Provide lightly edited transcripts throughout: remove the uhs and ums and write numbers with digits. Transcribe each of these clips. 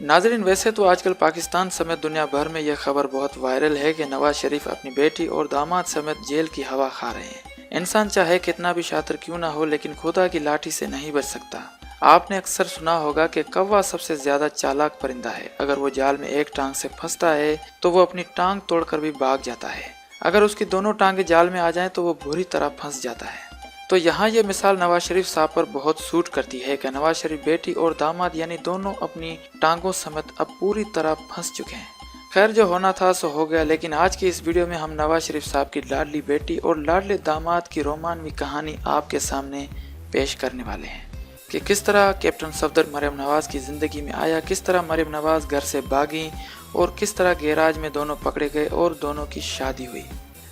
नाजरीन, वैसे तो आजकल पाकिस्तान समेत दुनिया भर में यह खबर बहुत वायरल है कि नवाज शरीफ अपनी बेटी और दामाद समेत जेल की हवा खा रहे हैं। इंसान चाहे कितना भी शातिर क्यों ना हो, लेकिन खुदा की लाठी से नहीं बच सकता। आपने अक्सर सुना होगा कि कौवा सबसे ज्यादा चालाक परिंदा है। अगर वो जाल में एक टांग से फंसता है तो वो अपनी टांग तोड़कर भी भाग जाता है। अगर उसकी दोनों टांगे जाल में आ जाएं तो वो बुरी तरह फंस जाता है। तो यहाँ ये मिसाल नवाज शरीफ साहब पर बहुत सूट करती है कि नवाज शरीफ बेटी और दामाद यानी दोनों अपनी टांगों समेत अब पूरी तरह फंस चुके हैं। खैर, जो होना था सो हो गया, लेकिन आज की इस वीडियो में हम नवाज शरीफ साहब की लाडली बेटी और लाडले दामाद की रोमांचक कहानी आपके सामने पेश करने वाले हैं कि किस तरह कैप्टन सफदर मरियम नवाज की जिंदगी में आया, किस तरह मरियम नवाज घर से भागी और किस तरह गैराज में दोनों पकड़े गए और दोनों की शादी हुई।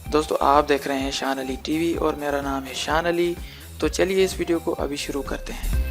दोस्तों, आप देख रहे हैं शान अली टीवी और मेरा नाम है शान अली। तो चलिए इस वीडियो को अभी शुरू करते हैं।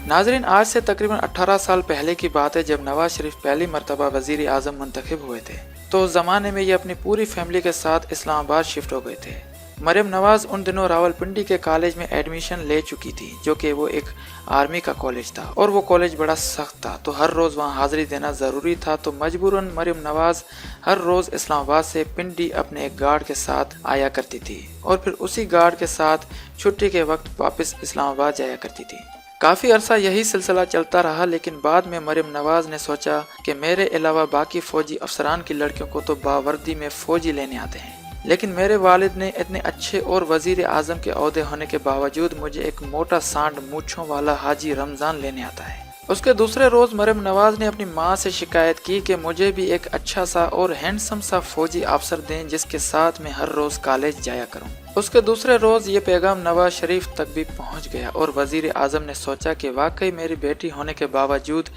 नाजरीन, आज से तकरीबन 18 साल पहले की बात है जब नवाज शरीफ पहली मरतबा वजीर आजम मुंतखब हुए थे। तो उस जमाने में ये अपनी पूरी फैमिली के साथ इस्लामाबाद शिफ्ट हो गए थे। मरियम नवाज उन दिनों रावलपिंडी के कॉलेज में एडमिशन ले चुकी थी, जो कि वो एक आर्मी का कॉलेज था और वो कॉलेज बड़ा सख्त था, तो हर रोज़ वहाँ हाजिरी देना ज़रूरी था। तो मजबूरन मरियम नवाज हर रोज़ इस्लामाबाद से पिंडी अपने एक गार्ड के साथ आया करती थी और फिर उसी गार्ड के साथ छुट्टी के वक्त वापस इस्लामाबाद जाया करती थी। काफ़ी अरसा यही सिलसिला चलता रहा, लेकिन बाद में मरियम नवाज ने सोचा कि मेरे अलावा बाकी फ़ौजी अफसरान की लड़कियों को तो बावर्दी में फ़ौजी लेने आते हैं, लेकिन मेरे वालिद ने इतने अच्छे और वजीर आजम के ओहदे होने के बावजूद मुझे एक मोटा सांड मूछों वाला हाजी रमजान लेने आता है। उसके दूसरे रोज मरियम नवाज ने अपनी माँ से शिकायत की कि मुझे भी एक अच्छा सा और हैंडसम सा फौजी अफसर दें जिसके साथ मैं हर रोज कॉलेज जाया करूं। उसके दूसरे रोज ये पैगाम नवाज शरीफ तक भी पहुंच गया और वजीर आजम ने सोचा कि वाकई मेरी बेटी होने के बावजूद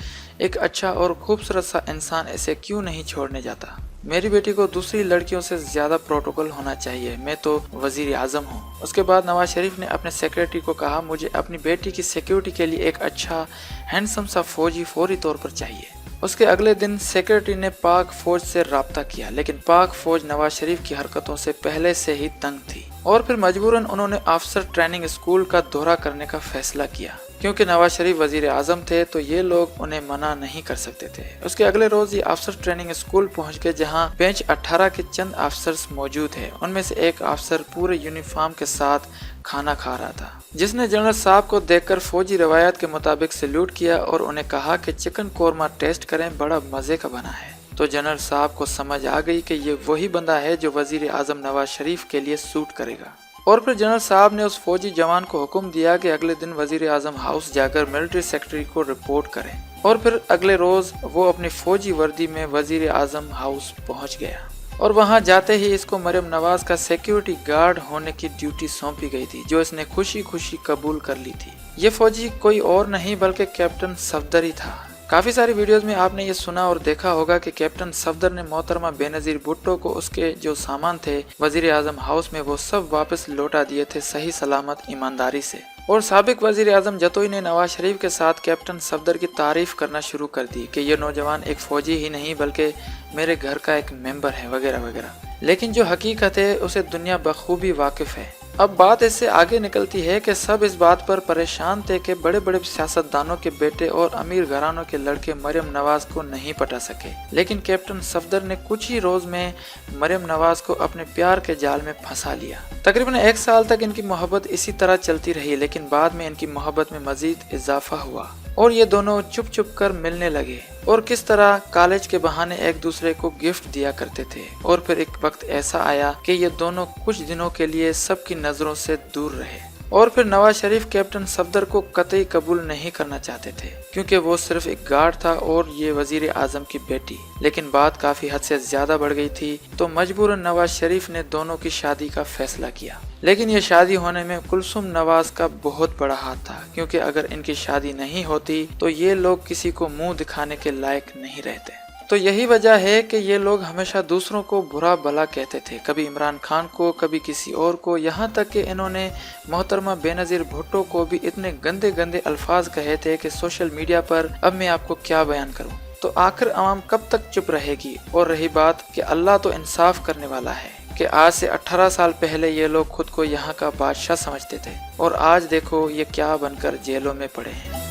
एक अच्छा और खूबसूरत सा इंसान इसे क्यों नहीं छोड़ने जाता। मेरी बेटी को दूसरी लड़कियों से ज्यादा प्रोटोकॉल होना चाहिए, मैं तो वजीर आजम हूँ। उसके बाद नवाज शरीफ ने अपने सेक्रेटरी को कहा, मुझे अपनी बेटी की सिक्योरिटी के लिए एक अच्छा हैंडसम सा फौजी फौरी तौर पर चाहिए। उसके अगले दिन सेक्रेटरी ने पाक फौज से राब्ता किया, लेकिन पाक फौज नवाज शरीफ की हरकतों से पहले से ही तंग थी और फिर मजबूरन उन्होंने अफसर ट्रेनिंग स्कूल का दौरा करने का फैसला किया। क्योंकि नवाज शरीफ वजीर आजम थे तो ये लोग उन्हें मना नहीं कर सकते थे। उसके अगले रोज ये अफसर ट्रेनिंग स्कूल पहुंच गए, जहां बेंच 18 के चंद अफसर्स मौजूद थे। उनमें से एक अफसर पूरे यूनिफॉर्म के साथ खाना खा रहा था, जिसने जनरल साहब को देखकर फौजी रवायत के मुताबिक सैल्यूट किया और उन्हें कहा कि चिकन कोरमा टेस्ट करें, बड़ा मजे का बना है। तो जनरल साहब को समझ आ गई कि ये वही बंदा है जो वजीर आजम नवाज शरीफ के लिए सूट करेगा और फिर जनरल साहब ने उस फौजी जवान को हुक्म दिया कि अगले दिन वजीर आजम हाउस जाकर मिलिट्री सेक्रेटरी को रिपोर्ट करें और फिर अगले रोज वो अपनी फौजी वर्दी में वजीर आजम हाउस पहुंच गया और वहां जाते ही इसको मरियम नवाज का सिक्योरिटी गार्ड होने की ड्यूटी सौंपी गई थी, जो इसने खुशी खुशी कबूल कर ली थी। ये फौजी कोई और नहीं बल्कि कैप्टन सफदर ही था। काफी सारी वीडियोस में आपने ये सुना और देखा होगा कि कैप्टन सफदर ने मोहतरमा बेनजीर भुट्टो को उसके जो सामान थे वजीर आजम हाउस में वो सब वापस लौटा दिए थे सही सलामत ईमानदारी से। और साबिक वजीर आजम जतोई ने नवाज शरीफ के साथ कैप्टन सफदर की तारीफ करना शुरू कर दी कि ये नौजवान एक फौजी ही नहीं बल्कि मेरे घर का एक मेंबर है वगैरह वगैरह। लेकिन जो हकीकत है उसे दुनिया बखूबी वाकिफ है। अब बात इससे आगे निकलती है कि सब इस बात पर परेशान थे कि बड़े बड़े सियासतदानों के बेटे और अमीर घरानों के लड़के मरियम नवाज को नहीं पटा सके, लेकिन कैप्टन सफदर ने कुछ ही रोज में मरियम नवाज को अपने प्यार के जाल में फंसा लिया। तकरीबन 1 साल तक इनकी मोहब्बत इसी तरह चलती रही, लेकिन बाद में इनकी मोहब्बत में मजीद इजाफा हुआ और ये दोनों चुप चुप कर मिलने लगे और किस तरह कॉलेज के बहाने एक दूसरे को गिफ्ट दिया करते थे। और फिर एक वक्त ऐसा आया कि ये दोनों कुछ दिनों के लिए सबकी नजरों से दूर रहे और फिर नवाज शरीफ कैप्टन सफदर को कतई कबूल नहीं करना चाहते थे क्योंकि वो सिर्फ एक गार्ड था और ये वजीर आजम की बेटी। लेकिन बात काफी हद से ज्यादा बढ़ गई थी, तो मजबूरन नवाज शरीफ ने दोनों की शादी का फैसला किया। लेकिन ये शादी होने में कुलसुम नवाज का बहुत बड़ा हाथ था, क्योंकि अगर इनकी शादी नहीं होती तो ये लोग किसी को मुंह दिखाने के लायक नहीं रहते। तो यही वजह है कि ये लोग हमेशा दूसरों को बुरा भला कहते थे, कभी इमरान खान को, कभी किसी और को, यहाँ तक कि इन्होंने मोहतरमा बेनजीर भुट्टो को भी इतने गंदे गंदे अल्फाज कहे थे कि सोशल मीडिया पर अब मैं आपको क्या बयान करूँ। तो आखिर आवाम कब तक चुप रहेगी। और रही बात कि अल्लाह तो इंसाफ करने वाला है कि आज से 18 साल पहले ये लोग खुद को यहाँ का बादशाह समझते थे और आज देखो ये क्या बनकर जेलों में पड़े हैं।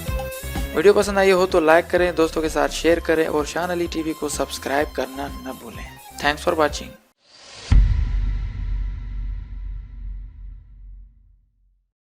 ویڈیو پسند آئی ہو تو لائک کریں، دوستوں کے ساتھ شیئر کریں اور شان علی ٹی وی کو سبسکرائب کرنا نہ بھولیں۔ Thanks for watching.